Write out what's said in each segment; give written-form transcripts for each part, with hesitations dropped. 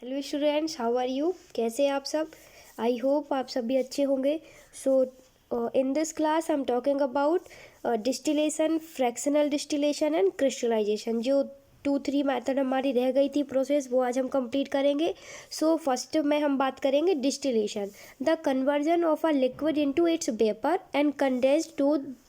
Hello students, how are you? कैसे हैं आप सब? आई होप आप सभी अच्छे होंगे. So in this class I am talking about distillation, fractional distillation and crystallization. जो 2-3 मेथड हमारी रह गई थी प्रोसेस, वो आज हम कंप्लीट करेंगे. सो फर्स्ट में हम बात करेंगे distillation. The conversion of a liquid into its vapour and condensed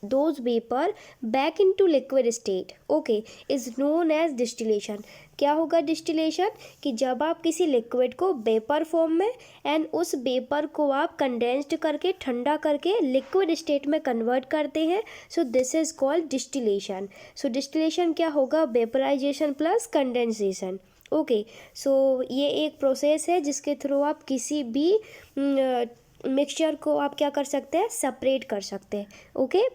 those vapour back into liquid state, okay, is known as distillation. क्या होगा डिस्टिलेशन? कि जब आप किसी लिक्विड को वेपर फॉर्म में एंड उस वेपर को आप कंडेंस्ड करके, ठंडा करके लिक्विड स्टेट में कन्वर्ट करते हैं, so this is called distillation. So distillation क्या होगा? Vaporisation plus condensation. Okay, so ये एक प्रोसेस है जिसके थ्रू आप किसी भी मिक्सचर को आप क्या कर सकते हैं? सेपरेट कर सकते हैं. ओके,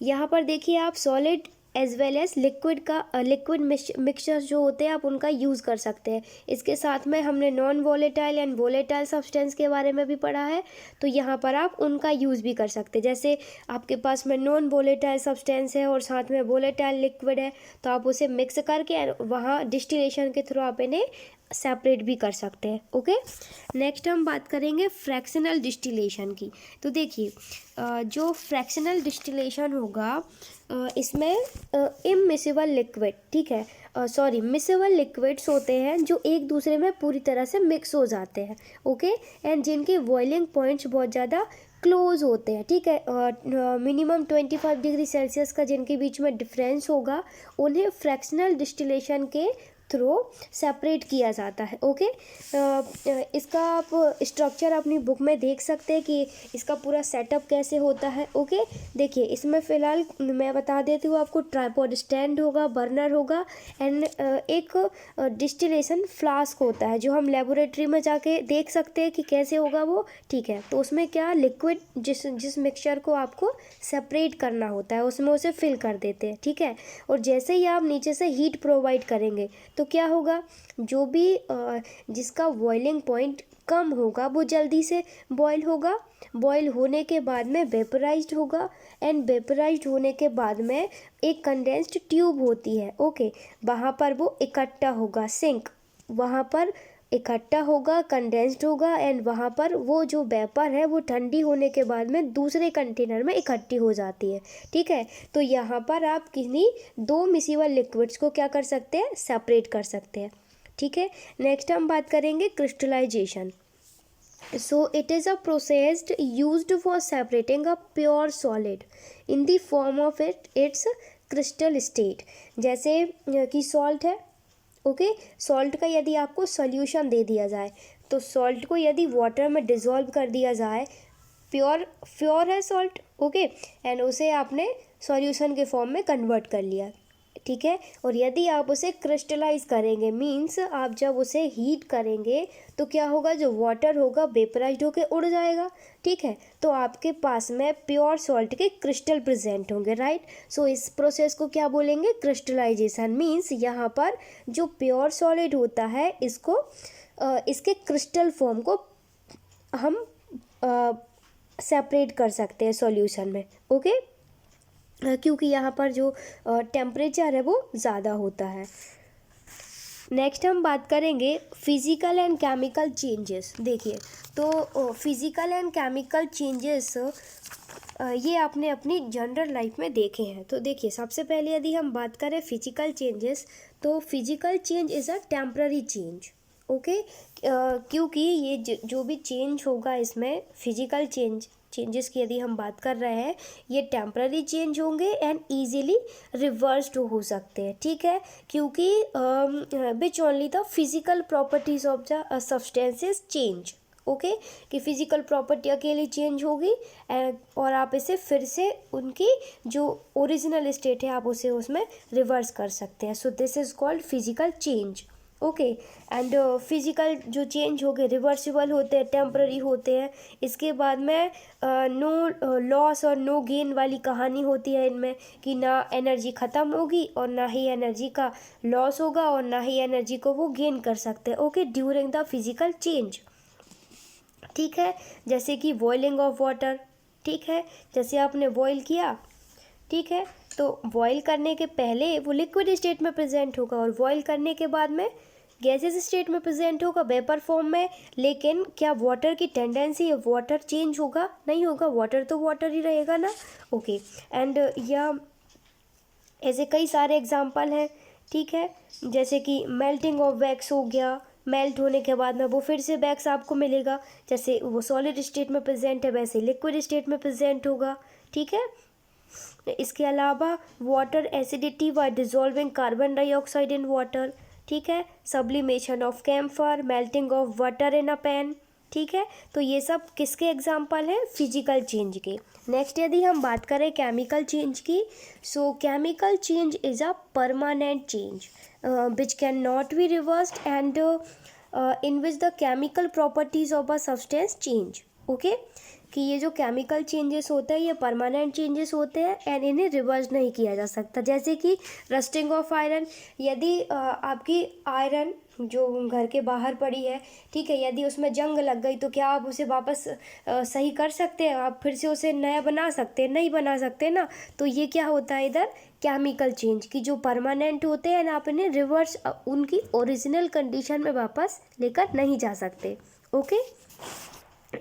यहाँ पर देखिए आप solid as well as liquid mixture जो होते हैं आप उनका यूज़ कर सकते हैं. इसके साथ में हमने non volatile and volatile substance के बारे में भी पढ़ा है, तो यहाँ पर आप उनका यूज़ भी कर सकते हैं. जैसे आपके पास में नॉन वोलेटाइल सब्सटेंस है और साथ में वोलेटाइल लिक्विड है, तो आप उसे मिक्स करके वहाँ डिस्टिलेशन के थ्रू आप इन्हें सेपरेट भी कर सकते हैं. ओके, नेक्स्ट हम बात करेंगे फ्रैक्शनल डिस्टिलेशन की. तो देखिए जो फ्रैक्शनल डिस्टिलेशन होगा इसमें इममिसिबल लिक्विड, ठीक है, सॉरी, मिसिबल लिक्विड्स होते हैं जो एक दूसरे में पूरी तरह से मिक्स हो जाते हैं. ओके, एंड जिनके बॉइलिंग पॉइंट्स बहुत ज़्यादा क्लोज होते हैं, ठीक है, मिनिमम 25 डिग्री सेल्सियस का जिनके बीच में डिफरेंस होगा, उन्हें फ्रैक्शनल डिस्टिलेशन के थ्रू सेपरेट किया जाता है. ओके, इसका आप स्ट्रक्चर अपनी बुक में देख सकते हैं कि इसका पूरा सेटअप कैसे होता है. ओके, देखिए इसमें फ़िलहाल मैं बता देती हूँ आपको. ट्राइपॉड स्टैंड होगा, बर्नर होगा एंड एक डिस्टिलेशन फ्लास्क होता है जो हम लेबोरेटरी में जाके देख सकते हैं कि कैसे होगा वो, ठीक है. तो उसमें क्या लिक्विड जिस मिक्सचर को आपको सेपरेट करना होता है उसमें उसे फिल कर देते हैं, ठीक है. और जैसे ही आप नीचे से हीट प्रोवाइड करेंगे तो क्या होगा? जो भी जिसका बॉइलिंग पॉइंट कम होगा वो जल्दी से बॉयल होगा. बॉयल होने के बाद में वेपराइज्ड होगा एंड वेपराइज्ड होने के बाद में एक कंडेंस्ड ट्यूब होती है. ओके, वहाँ पर वो इकट्ठा होगा, सिंक वहाँ पर इकट्ठा होगा, कंडेंस्ड होगा एंड वहाँ पर वो जो वेपर है वो ठंडी होने के बाद में दूसरे कंटेनर में इकट्ठी हो जाती है, ठीक है. तो यहाँ पर आप किन्हीं दो मिसिबल लिक्विड्स को क्या कर सकते हैं? सेपरेट कर सकते हैं, ठीक है. नेक्स्ट हम बात करेंगे crystallisation. So it is a process used for separating a pure solid in the form of its crystal state. जैसे कि सॉल्ट है, ओके, सॉल्ट का यदि आपको सॉल्यूशन दे दिया जाए तो सॉल्ट को यदि वाटर में डिज़ोल्व कर दिया जाए, प्योर है सॉल्ट, ओके, एंड उसे आपने सॉल्यूशन के फॉर्म में कन्वर्ट कर लिया, ठीक है. और यदि आप उसे क्रिस्टलाइज करेंगे, मीन्स आप जब उसे हीट करेंगे तो क्या होगा? जो वाटर होगा वेपराइज्ड होकर उड़ जाएगा, ठीक है. तो आपके पास में प्योर सॉल्ट के क्रिस्टल प्रेजेंट होंगे, राइट. सो इस प्रोसेस को क्या बोलेंगे? क्रिस्टलाइजेशन. मीन्स यहाँ पर जो प्योर सॉलिड होता है इसको इसके क्रिस्टल फॉर्म को हम सेपरेट कर सकते हैं सॉल्यूशन में. ओके, क्योंकि यहाँ पर जो टेम्परेचर है वो ज़्यादा होता है. नेक्स्ट हम बात करेंगे फिज़िकल एंड केमिकल चेंजेस. देखिए तो फिज़िकल एंड केमिकल चेंजेस ये आपने अपनी जनरल लाइफ में देखे हैं. तो देखिए सबसे पहले यदि हम बात करें फिजिकल चेंजेस, तो physical change is a temporary change. Okay, क्योंकि ये जो भी चेंज होगा इसमें फिजिकल चेंजेस की यदि हम बात कर रहे हैं, ये टेम्पररी चेंज होंगे एंड इजीली रिवर्स्ड हो सकते हैं, ठीक है. क्योंकि which only the physical properties of the substances change. Okay, कि फिजिकल प्रॉपर्टी अकेली चेंज होगी और आप इसे फिर से उनकी जो ओरिजिनल स्टेट है आप उसे उसमें रिवर्स कर सकते हैं. So this is called physical change. Okay, and physical जो चेंज हो गए रिवर्सिबल होते हैं, टेम्पररी होते हैं. इसके बाद में नो लॉस और नो गेन वाली कहानी होती है इनमें, कि ना एनर्जी ख़त्म होगी और ना ही एनर्जी का लॉस होगा और ना ही एनर्जी को वो गेन कर सकते हैं. Okay, during the physical change, ठीक है. जैसे कि बॉइलिंग ऑफ वाटर, ठीक है, जैसे आपने बॉईल किया, ठीक है, तो बॉईल करने के पहले वो लिक्विड स्टेट में प्रेजेंट होगा और बॉईल करने के बाद में गैसेस स्टेट में प्रेजेंट होगा वेपर फॉर्म में, लेकिन क्या वाटर की टेंडेंसी है वाटर चेंज होगा? नहीं होगा, वाटर तो वाटर ही रहेगा ना। ओके, एंड या ऐसे कई सारे एग्जाम्पल हैं, ठीक है, जैसे कि मेल्टिंग ऑफ वैक्स हो गया, मेल्ट होने के बाद में वो फिर से वैक्स आपको मिलेगा, जैसे वो सॉलिड स्टेट में प्रेजेंट है वैसे लिक्विड स्टेट में प्रेजेंट होगा, ठीक है। इसके अलावा वाटर एसिडिटी व dissolving carbon dioxide in water, ठीक है, sublimation of camphor, melting of water in a pan, ठीक है। तो ये सब किसके एग्जाम्पल हैं? फिजिकल चेंज के। नेक्स्ट यदि हम बात करें केमिकल चेंज की, सो chemical change is a permanent change which can not be reversed and in which the chemical properties of a substance change. Okay, कि ये जो केमिकल चेंजेस होते हैं ये परमानेंट चेंजेस होते हैं एंड इन्हें रिवर्स नहीं किया जा सकता। जैसे कि रस्टिंग ऑफ आयरन, यदि आपकी आयरन जो घर के बाहर पड़ी है, ठीक है, यदि उसमें जंग लग गई तो क्या आप उसे वापस सही कर सकते हैं? आप फिर से उसे नया बना सकते हैं? नहीं बना सकते ना। तो ये क्या होता है इधर? केमिकल चेंज की जो परमानेंट होते हैं ना, आप इन्हें रिवर्स उनकी ओरिजिनल कंडीशन में वापस लेकर नहीं जा सकते। ओके,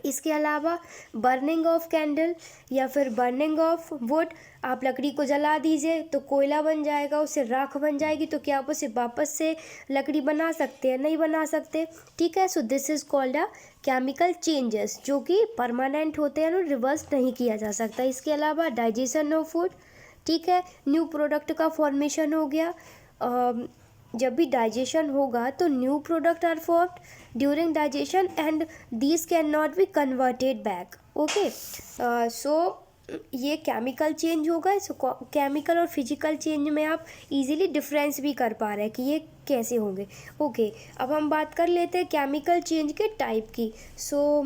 इसके अलावा बर्निंग ऑफ कैंडल या फिर बर्निंग ऑफ वुड, आप लकड़ी को जला दीजिए तो कोयला बन जाएगा, उससे राख बन जाएगी, तो क्या आप उसे वापस से लकड़ी बना सकते हैं? नहीं बना सकते, ठीक है। सो this is called a chemical changes जो कि परमानेंट होते हैं और रिवर्स नहीं किया जा सकता। इसके अलावा डाइजेशन ऑफ फूड, ठीक है, न्यू प्रोडक्ट का फॉर्मेशन हो गया। जब भी डाइजेशन होगा तो new product are formed during digestion and these can not be converted back. Okay, so ये केमिकल चेंज होगा। सो केमिकल और फिजिकल चेंज में आप इजीली डिफरेंस भी कर पा रहे हैं कि ये कैसे होंगे। ओके, अब हम बात कर लेते हैं केमिकल चेंज के टाइप की। सो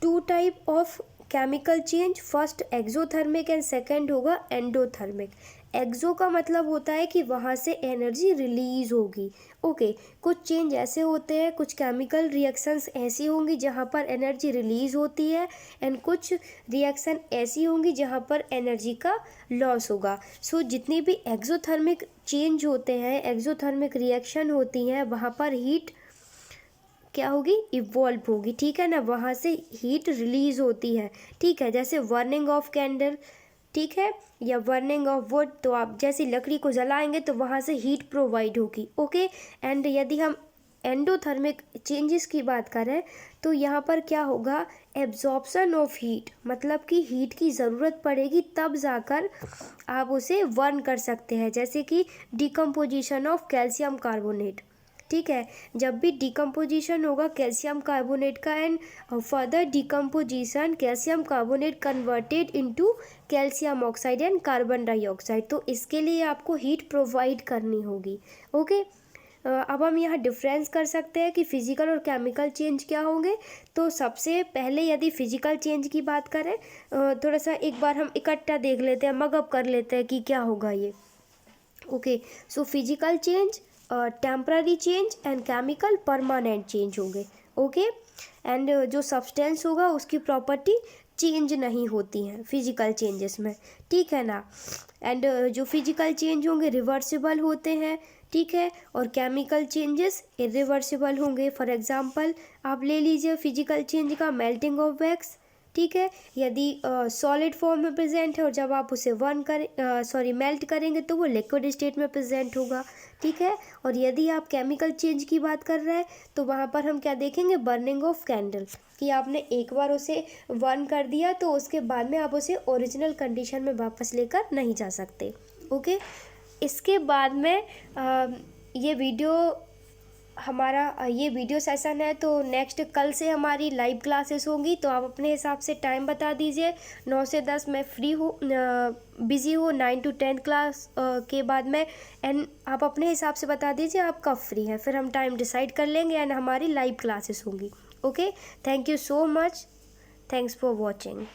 2 type of chemical change, first exothermic and second होगा एंडोथर्मिक। एक्सो का मतलब होता है कि वहाँ से एनर्जी रिलीज होगी। ओके, कुछ चेंज ऐसे होते हैं, कुछ केमिकल रिएक्शंस ऐसी होंगी जहाँ पर एनर्जी रिलीज होती है एंड कुछ रिएक्शन ऐसी होंगी जहाँ पर एनर्जी का लॉस होगा। सो जितनी भी एक्सोथर्मिक चेंज होते हैं, एक्सोथर्मिक रिएक्शन होती हैं, वहाँ पर हीट क्या होगी? इवॉल्व होगी, ठीक है ना, वहाँ से हीट रिलीज होती है, ठीक है। जैसे बर्निंग ऑफ कैंडल, ठीक है, या बर्निंग ऑफ वुड, तो आप जैसी लकड़ी को जलाएंगे तो वहाँ से हीट प्रोवाइड होगी। ओके, एंड यदि हम एंडोथर्मिक चेंजेस की बात करें तो यहाँ पर क्या होगा? एब्जॉर्प्शन ऑफ हीट, मतलब कि हीट की ज़रूरत पड़ेगी तब जाकर आप उसे बर्न कर सकते हैं। जैसे कि डिकम्पोजिशन ऑफ कैल्शियम कार्बोनेट, ठीक है, जब भी डिकम्पोजिशन होगा कैल्शियम कार्बोनेट का and further decomposition calcium carbonate converted into calcium oxide and carbon dioxide, तो इसके लिए आपको हीट प्रोवाइड करनी होगी। ओके, अब हम यहाँ डिफरेंस कर सकते हैं कि फिजिकल और केमिकल चेंज क्या होंगे। तो सबसे पहले यदि फिजिकल चेंज की बात करें, थोड़ा सा एक बार हम इकट्ठा देख लेते हैं, मगअप कर लेते हैं कि क्या होगा ये। Okay, so physical change temporary change and chemical permanent change होंगे। ओके, एंड जो सब्सटेंस होगा उसकी प्रॉपर्टी चेंज नहीं होती हैं फिजिकल चेंजेस में, ठीक है ना। एंड जो फिजिकल चेंज होंगे रिवर्सिबल होते हैं, ठीक है, और केमिकल चेंजेस इरिवर्सिबल होंगे। फॉर एग्जांपल आप ले लीजिए फिजिकल चेंज का मेल्टिंग ऑफ वैक्स, ठीक है, यदि सॉलिड फॉर्म में प्रेजेंट है और जब आप उसे मेल्ट करेंगे तो वो लिक्विड स्टेट में प्रेजेंट होगा, ठीक है। और यदि आप केमिकल चेंज की बात कर रहे हैं तो वहाँ पर हम क्या देखेंगे? बर्निंग ऑफ कैंडल, कि आपने एक बार उसे बर्न कर दिया तो उसके बाद में आप उसे ओरिजिनल कंडीशन में वापस लेकर नहीं जा सकते। ओके, इसके बाद में ये वीडियो सेशन है, तो नेक्स्ट कल से हमारी लाइव क्लासेस होंगी, तो आप अपने हिसाब से टाइम बता दीजिए। 9 से 10 मैं फ्री हूँ, बिज़ी हूँ, 9 to 10 क्लास के बाद में, एंड आप अपने हिसाब से बता दीजिए आप कब फ्री हैं, फिर हम टाइम डिसाइड कर लेंगे एंड हमारी लाइव क्लासेस होंगी। Okay, thank you so much, thanks for watching.